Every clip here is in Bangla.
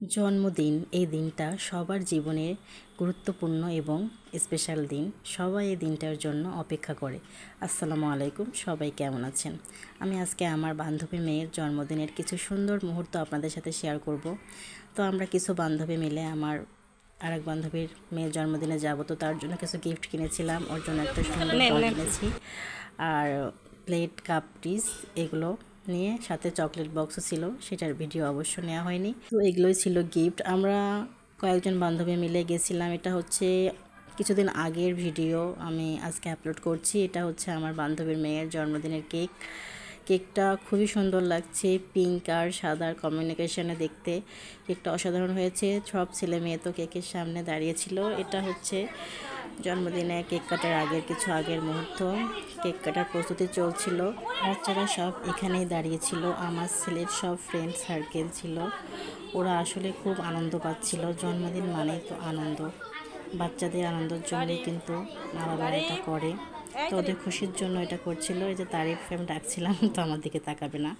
জন্মদিন এই দিনটা সবার জীবনে গুরুত্বপূর্ণ এবং স্পেশাল দিন। সবাই এই দিনটার জন্য অপেক্ষা করে। আসসালামু আলাইকুম, সবাই কেমন আছেন? আমি আজকে আমার বান্ধবী মেয়ের জন্মদিনের কিছু সুন্দর মুহূর্ত আপনাদের সাথে শেয়ার করব। তো আমরা কিছু বান্ধবী মিলে আমার আরেক বান্ধবীর মেয়ের জন্মদিনে যাব, তো তার জন্য কিছু গিফট কিনেছিলাম। ওর জন্য একটা সুন্দর বল কিনেছি, আর প্লেট, কাপ, ডিশ এগুলো নিয়ে, সাথে চকলেট বক্সও ছিল, সেটার ভিডিও অবশ্য নেওয়া হয়নি। তো এগুলোই ছিল গিফট। আমরা কয়েকজন বান্ধবী মিলে গেছিলাম। এটা হচ্ছে কিছুদিন আগের ভিডিও, আমি আজকে আপলোড করছি। এটা হচ্ছে আমার বান্ধবীর মেয়ের জন্মদিনের কেক। কেকটা খুবই সুন্দর লাগছে, পিঙ্ক আর সাদার কমিউনিকেশনে দেখতে কেকটা অসাধারণ হয়েছে। সব ছেলে মেয়ে তো কেকের সামনে দাঁড়িয়েছিল। এটা হচ্ছে জন্মদিনে কেক কাটার আগের মুহূর্ত। কেক কাটার প্রস্তুতি চলছিল, বাচ্চারা সব এখানেই দাঁড়িয়েছিল। আমার ছেলের সব ফ্রেন্ড সার্কেল ছিল, ওরা আসলে খুব আনন্দ পাচ্ছিল। জন্মদিন মানেই তো আনন্দ, বাচ্চাদের আনন্দের জন্যই কিন্তু মা বাবারা এটা করে। তো ওদের খুশির জন্য এটা করছিল। এই যে তারিফ আমি ডাকছিলাম, তো আমার দিকে তাকাবে না।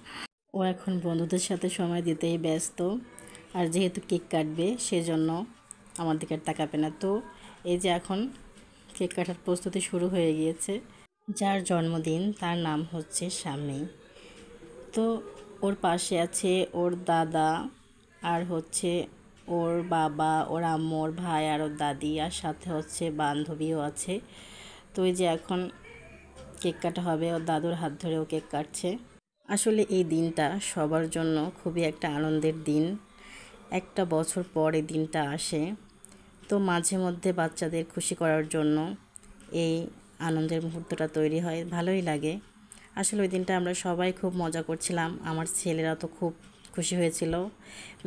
ও এখন বন্ধুদের সাথে সময় দিতেই ব্যস্ত, আর যেহেতু কেক কাটবে সেজন্য আমার দিকে তাকাবে না। তো এই যে এখন কেক কাটার প্রস্তুতি শুরু হয়ে গিয়েছে। যার জন্মদিন তার নাম হচ্ছে স্বামী। তো ওর পাশে আছে ওর দাদা, আর হচ্ছে ওর বাবা, ওর আম্মু, ওর ভাই, আর ওর দাদি, আর সাথে হচ্ছে বান্ধবীও আছে। তো এই যে এখন কেক কাটা হবে, ওর দাদুর হাত ধরেও কেক কাটছে। আসলে এই দিনটা সবার জন্য খুবই একটা আনন্দের দিন। একটা বছর পর এই দিনটা আসে, তো মাঝে মধ্যে বাচ্চাদের খুশি করার জন্য এই আনন্দের মুহূর্তটা তৈরি হয়, ভালোই লাগে। আসলে ওই দিনটা আমরা সবাই খুব মজা করছিলাম। আমার ছেলেরা তো খুব খুশি হয়েছিল,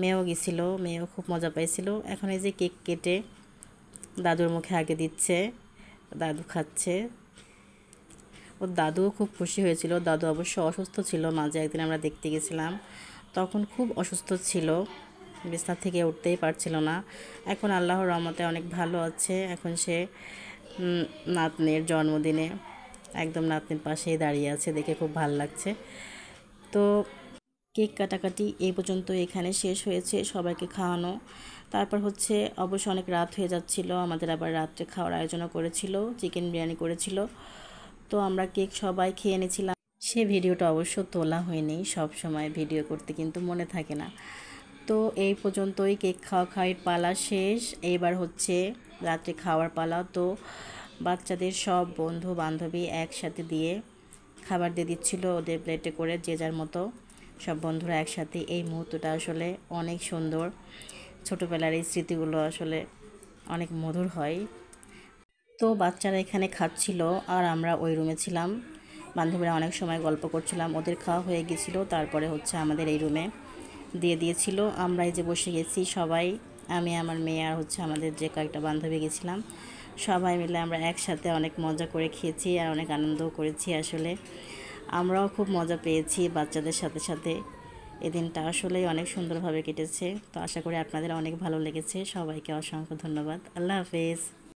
মেয়েও গেছিল, মেয়েও খুব মজা পাইছিল। এখন এই যে কেক কেটে দাদুর মুখে আগে দিচ্ছে, দাদু খাচ্ছে। ওর দাদুও খুব খুশি হয়েছিল। দাদু অবশ্য অসুস্থ ছিল, মাঝে একদিন আমরা দেখতে গেছিলাম, তখন খুব অসুস্থ ছিল, বিছানা থেকে উঠতেই পারছিল না। এখন আল্লাহর রহমতে অনেক ভালো আছে। এখন সে নাতনির জন্মদিনে একদম নাতনির পাশেই দাঁড়িয়ে আছে, দেখে খুব ভালো লাগছে। তো কেক কাটাকাটি এই পর্যন্ত এখানে শেষ হয়েছে, সবাইকে খাওয়ানো। তারপর হচ্ছে অবশ্য অনেক রাত হয়ে যাচ্ছিল, আমাদের আবার রাত্রে খাওয়ার আয়োজনও করেছিল, চিকেন বিরিয়ানি করেছিল। তো আমরা কেক সবাই খেয়ে নিয়েছিলাম। সে ভিডিওটা অবশ্য তোলা হয়নি, সব সময় ভিডিও করতে কিন্তু মনে থাকে না। তো এই পর্যন্তই কেক খাওয়ার পালা শেষ। এইবার হচ্ছে রাত্রে খাওয়ার পালা। তো বাচ্চাদের সব বন্ধু বান্ধবী একসাথে দিয়ে খাবার দিয়ে দিচ্ছিল ওদের প্লেটে করে, যে যার মতো সব বন্ধুরা একসাথে। এই মুহূর্তটা আসলে অনেক সুন্দর। ছোটোবেলার এই স্মৃতিগুলো আসলে অনেক মধুর হয়। তো বাচ্চারা এখানে খাচ্ছিল, আর আমরা ওই রুমে ছিলাম। বান্ধবীরা অনেক সময় গল্প করছিলাম। ওদের খাওয়া হয়ে গেছিলো, তারপরে হচ্ছে আমাদের এই রুমে দিয়ে দিয়েছিল। আমরা এই যে বসে গেছি সবাই, আমি, আমার মেয়ে, আর হচ্ছে আমাদের যে কয়েকটা বান্ধবী গেছিলাম, সবাই মিলে আমরা একসাথে অনেক মজা করে খেয়েছি আর অনেক আনন্দও করেছি। আসলে আমরাও খুব মজা পেয়েছি বাচ্চাদের সাথে সাথে। এই দিনটা আসলেই অনেক সুন্দরভাবে কেটেছে। তো আশা করি আপনাদের অনেক ভালো লেগেছে। সবাইকে অসংখ্য ধন্যবাদ। আল্লাহ হাফেজ।